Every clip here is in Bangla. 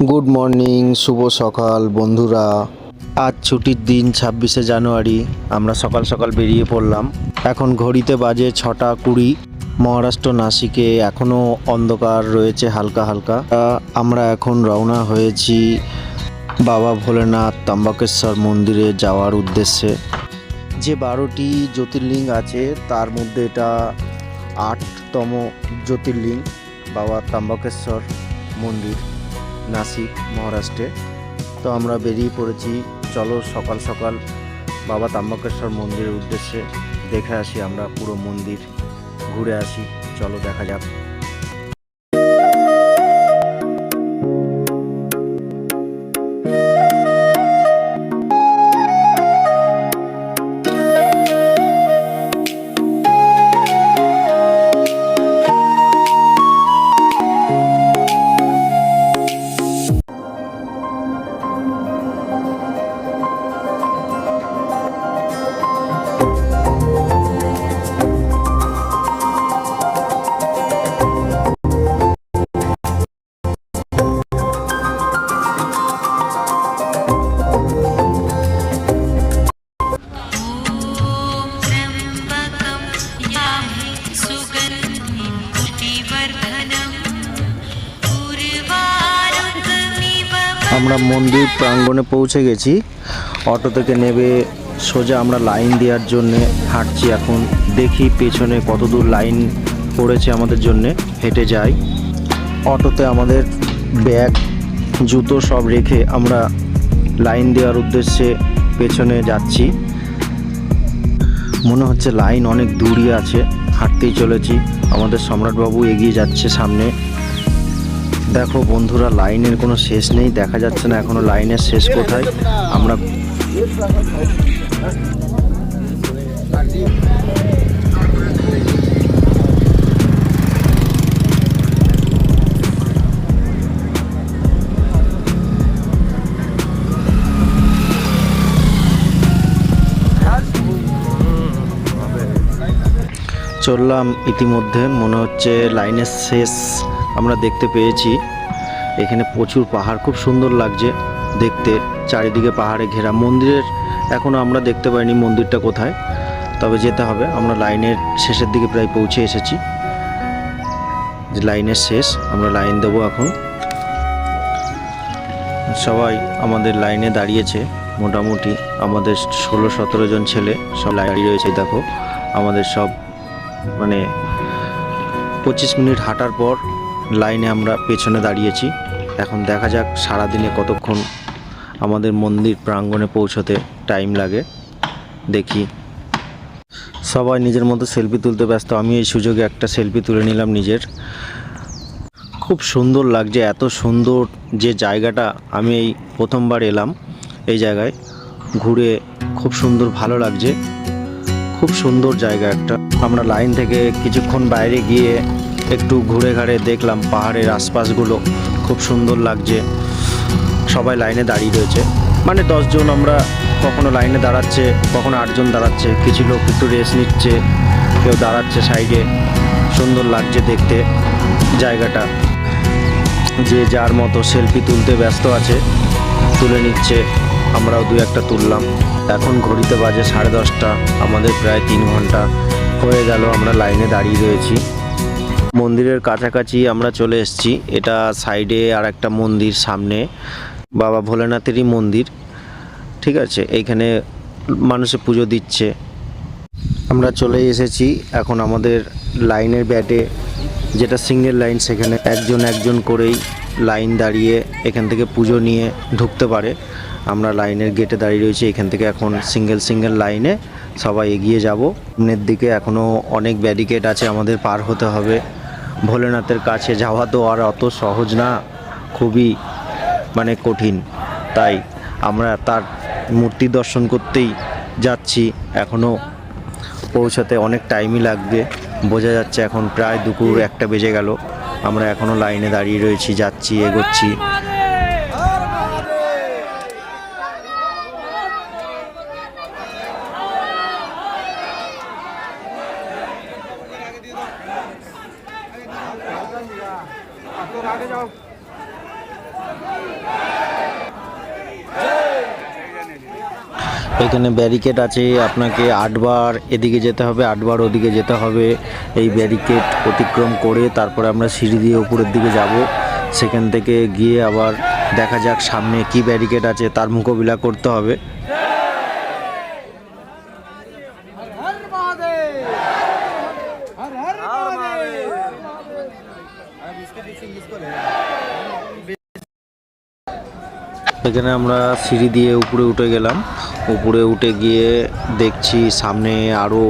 গুড মর্নিং, শুভ সকাল বন্ধুরা। আজ ছুটির দিন 26শে জানুয়ারি। আমরা সকাল সকাল বেরিয়ে পড়লাম। এখন ঘড়িতে বাজে 6:20। মহারাষ্ট্র নাসিকে এখনও অন্ধকার রয়েছে হালকা হালকা। আমরা এখন রওনা হয়েছি বাবা ভোলেনাথ ত্র্যম্বকেশ্বর মন্দিরে যাওয়ার উদ্দেশ্যে। যে 12টি জ্যোতির্লিঙ্গ আছে তার মধ্যে এটা 8তম জ্যোতির্লিঙ্গ, বাবা ত্র্যম্বকেশ্বর মন্দির, নাসিক, মহারাষ্ট্রে। তো আমরা বেরিয়ে পড়েছি, চলো সকাল সকাল বাবা ত্র্যম্বকেশ্বর মন্দিরের উদ্দেশ্যে দেখে আসি। আমরা পুরো মন্দির ঘুরে আসি, চলো দেখা যাক। আমরা মন্দির প্রাঙ্গণে পৌঁছে গেছি। অটো থেকে নেবে সোজা আমরা লাইন দেওয়ার জন্য হাঁটছি। এখন দেখি পেছনে কত দূর লাইন পড়েছে আমাদের জন্য, হেঁটে যাই। অটোতে আমাদের ব্যাগ জুতো সব রেখে আমরা লাইন দেওয়ার উদ্দেশ্যে পেছনে যাচ্ছি। মনে হচ্ছে লাইন অনেক দূরই আছে, হাঁটতেই চলেছি। আমাদের সম্রাটবাবু এগিয়ে যাচ্ছে সামনে। দেখো বন্ধুরা, লাইনের কোনো শেষ নেই, দেখা যাচ্ছে না এখনো লাইনের শেষ কোথায়। আমরা চললাম ইতিমধ্যে, মনে হচ্ছে লাইনের শেষ আমরা দেখতে পেয়েছি। এখানে প্রচুর পাহাড়, খুব সুন্দর লাগছে দেখতে, চারিদিকে পাহাড়ে ঘেরা। মন্দিরের এখনও আমরা দেখতে পাইনি মন্দিরটা কোথায়, তবে যেতে হবে। আমরা লাইনের শেষের দিকে প্রায় পৌঁছে এসেছি। যে লাইনের শেষ, আমরা লাইন দেবো এখন। সবাই আমাদের লাইনে দাঁড়িয়েছে, মোটামুটি আমাদের 16-17 জন ছেলে সব দাঁড়িয়ে রয়েছে। দেখো আমাদের সব মানে 25 মিনিট হাঁটার পর লাইনে আমরা পেছনে দাঁড়িয়েছি। এখন দেখা যাক সারাদিনে কতক্ষণ আমাদের মন্দির প্রাঙ্গণে পৌঁছতে টাইম লাগে, দেখি। সবাই নিজের মতো সেলফি তুলতে ব্যস্ত। আমি এই সুযোগে একটা সেলফি তুলে নিলাম নিজের। খুব সুন্দর লাগছে, এত সুন্দর যে জায়গাটা। আমি এই প্রথমবার এলাম এই জায়গায়, ঘুরে খুব সুন্দর, ভালো লাগছে। খুব সুন্দর জায়গা একটা। আমরা লাইন থেকে কিছুক্ষণ বাইরে গিয়ে একটু ঘুরে ঘাড়ে দেখলাম পাহাড়ের আশপাশগুলো, খুব সুন্দর লাগছে। সবাই লাইনে দাঁড়িয়ে রয়েছে, মানে 10 জন। আমরা কখনো লাইনে দাঁড়াচ্ছে, কখনো 8 জন দাঁড়াচ্ছে, কিছু লোক একটু রেস্ট নিচ্ছে, কেউ দাঁড়াচ্ছে সাইডে। সুন্দর লাগছে দেখতে জায়গাটা। যে যার মতো সেলফি তুলতে ব্যস্ত আছে, তুলে নিচ্ছে। আমরাও 2-1টা তুললাম। এখন ঘড়িতে বাজে 10:30। আমাদের প্রায় 3 ঘন্টা হয়ে গেল আমরা লাইনে দাঁড়িয়ে রয়েছি। মন্দিরের কাছাকাছি আমরা চলে এসেছি। এটা সাইডে আর একটা মন্দির, সামনে বাবা ভোলেনাথেরই মন্দির, ঠিক আছে। এইখানে মানুষে পুজো দিচ্ছে। আমরা চলে এসেছি। এখন আমাদের লাইনের ব্যাটে, যেটা সিঙ্গেল লাইন, সেখানে একজন একজন করেই লাইন দাঁড়িয়ে এখান থেকে পুজো নিয়ে ঢুকতে পারে। আমরা লাইনের গেটে দাঁড়িয়ে রয়েছি। এখান থেকে এখন সিঙ্গেল লাইনে সবাই এগিয়ে যাব সামনের দিকে। এখনও অনেক ব্যারিকেড আছে, আমাদের পার হতে হবে। ভোলেনাথের কাছে যাওয়া তো আর অত সহজ না, খুবই মানে কঠিন। তাই আমরা তার মূর্তি দর্শন করতেই যাচ্ছি। এখনও পৌঁছাতে অনেক টাইমই লাগবে, বোঝা যাচ্ছে। এখন প্রায় দুপুর 1টা বেজে গেল। আমরা এখনও লাইনে দাঁড়িয়ে রয়েছি, যাচ্ছি, এগোচ্ছি। आप लोग आगे जाओ। এখানে ব্যারিকেড আছে, আপনাকে 8বার এদিকে যেতে হবে, 8বার ওদিকে যেতে হবে। এই ব্যারিকেড অতিক্রম করে তারপরে আমরা সিঁড়ি দিয়ে উপরের দিকে যাব। সেখান থেকে গিয়ে আবার দেখা যাক সামনে কি ব্যারিকেড আছে, তার মোকাবিলা করতে হবে। এখানে আমরা সিঁড়ি দিয়ে উপরে উঠে গেলাম। উপরে উঠে গিয়ে দেখছি সামনে আরও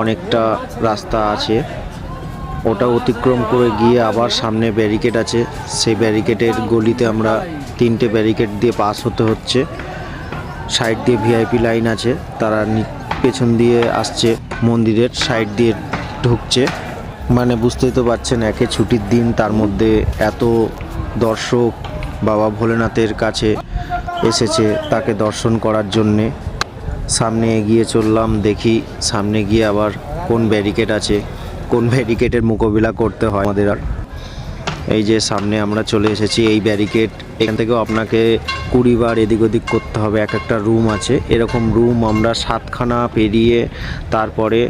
অনেকটা রাস্তা আছে। ওটা অতিক্রম করে গিয়ে আবার সামনে ব্যারিকেড আছে। সেই ব্যারিকেডের গলিতে আমরা 3টে ব্যারিকেড দিয়ে পাস হতে হচ্ছে। সাইড দিয়ে ভিআইপি লাইন আছে, তারা পেছন দিয়ে আসছে, মন্দিরের সাইড দিয়ে ঢুকছে। মানে বুঝতেই তো পারছেন, একে ছুটির দিন, তার মধ্যে এত দর্শক বাবা ভোলেনাথের কাছে এসেছে তাকে দর্শন করার জন্যে। সামনে এগিয়ে চললাম, দেখি সামনে গিয়ে আবার কোন ব্যারিকেড আছে, কোন ব্যারিকেডের মোকাবিলা করতে হয় আমাদের। আর এই যে সামনে আমরা চলে এসেছি এই ব্যারিকেড। এখান থেকেও আপনাকে 20 বার এদিক ওদিক করতে হবে। এক একটা রুম আছে, এরকম রুম আমরা 7খানা পেরিয়ে তারপরে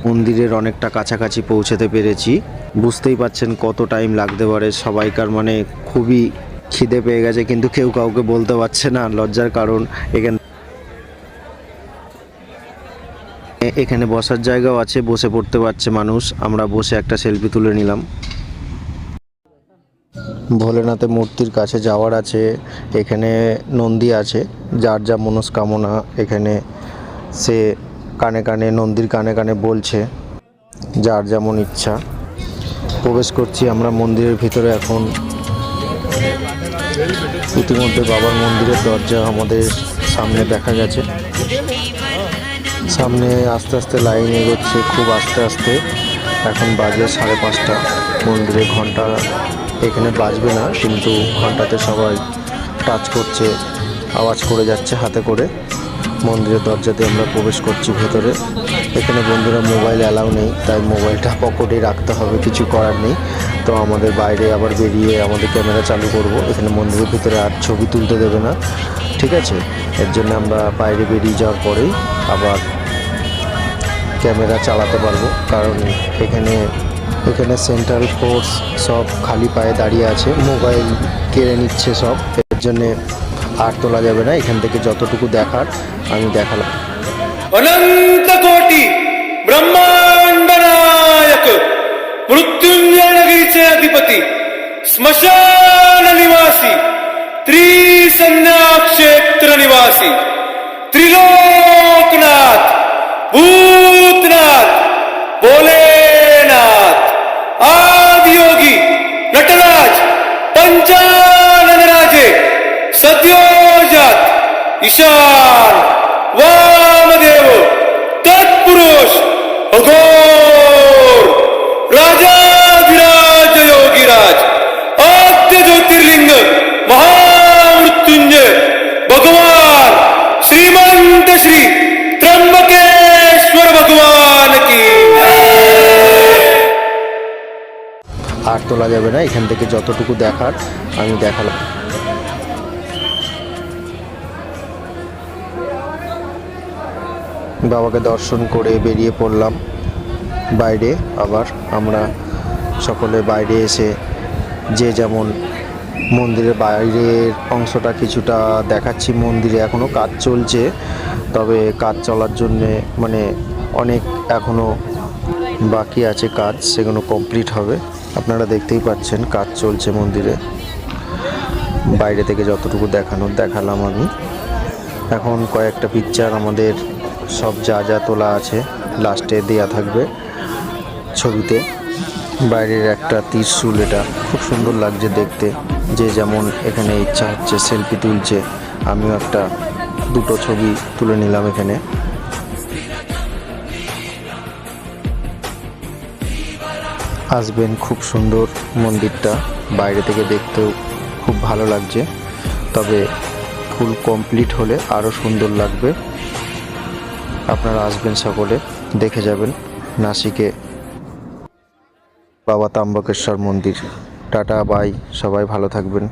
মন্দিরের অনেকটা কাছাকাছি পৌঁছাতে পেরেছি। বুঝতেই পাচ্ছেন কত টাইম লাগতে পারে। সবাইকার মানে খুবই খিদে পেয়ে গেছে, কিন্তু কেউ কাউকে বলতে পারছে না, লজ্জার কারণ। এখানে বসার জায়গাও আছে, বসে পড়তে পারছে মানুষ। আমরা বসে একটা সেলফি তুলে নিলাম। ভোলেনাথের মূর্তির কাছে যাওয়ার আছে। এখানে নন্দী আছে, যার যা মনস্কামনা এখানে সে কানে কানে, নন্দীর কানে কানে বলছে, যার যেমন ইচ্ছা। প্রবেশ করছি আমরা মন্দিরের ভিতরে এখন। ইতিমধ্যে বাবার মন্দিরের দরজা আমাদের সামনে দেখা গেছে। সামনে আস্তে আস্তে লাইন এগোচ্ছে, খুব আস্তে আস্তে। এখন বাজে 5:30। মন্দিরে ঘন্টা এখানে বাজবে না, কিন্তু ঘন্টাতে সবাই টাচ করছে, আওয়াজ করে যাচ্ছে হাতে করে। মন্দিরের দরজাতে আমরা প্রবেশ করছি ভেতরে। এখানে বন্ধুরা মোবাইল অ্যালাউ নেই, তাই মোবাইলটা পকেটে রাখতে হবে, কিছু করার নেই। তো আমাদের বাইরে আবার বেরিয়ে আমাদের ক্যামেরা চালু করব। এখানে মন্দিরের ভিতরে আর ছবি তুলতে দেবে না, ঠিক আছে? এর জন্য আমরা বাইরে বেরিয়ে যাওয়ার পরেই আবার ক্যামেরা চালাতে পারবো, কারণ এখানে সেন্ট্রাল ফোর্স সব খালি পায়ে দাঁড়িয়ে আছে, মোবাইল কেড়ে নিচ্ছে সব। এর জন্যে আর তোলা যাবে না। এখান থেকে যতটুকু দেখার আমি দেখালাম। अनंत कोटी ब्रह्मांड नायक मृत्युंजय नगरीचे अधिपती स्मशान निवासी त्रिसंज्ञा क्षेत्र निवासी त्रिलोकनाथ भूतनाथ भोलेनाथ आदियोगी नटराज पंचानन राजे सद्योजात ईशान वामदेव तत्पुरुष अघोर राजाधिराज योगीराज आद्य ज्योतिर्लिंग महामृत्युंजय भगवान श्रीमंत श्री त्र्यंबकेश्वर भगवान की। আর তোলা যাবে না। এখান থেকে যতটুকু দেখার আমি দেখালাম। বাবাকে দর্শন করে বেরিয়ে পড়লাম বাইরে। আবার আমরা সকলে বাইরে এসে যে যেমন মন্দিরের বাইরের অংশটা কিছুটা দেখাচ্ছি। মন্দিরে এখনও কাজ চলছে, তবে কাজ চলার জন্যে মানে অনেক এখনও বাকি আছে কাজ, সেগুলো কমপ্লিট হবে। আপনারা দেখতেই পাচ্ছেন কাজ চলছে মন্দিরে। বাইরে থেকে যতটুকু দেখানোর দেখালাম আমি। এখন কয়েকটা পিকচার আমাদের সব যা যা তোলা আছে লাস্টে দেয়া থাকবে ছবিতে। বাইরের একটা ত্রিশূল, এটা খুব সুন্দর লাগছে দেখতে। যে যেমন এখানে ইচ্ছা হচ্ছে সেলফি তুলছে। আমিও একটা দুটো ছবি তুলে নিলাম এখানে। আসবেন, খুব সুন্দর মন্দিরটা, বাইরে থেকে দেখতেও খুব ভালো লাগছে। তবে ফুল কমপ্লিট হলে আরও সুন্দর লাগবে। আপনারা আসবেন, সকলে দেখে যাবেন নাসিকে বাবা ত্র্যম্বকেশ্বর মন্দির। টাটা বাই, সবাই ভালো থাকবেন।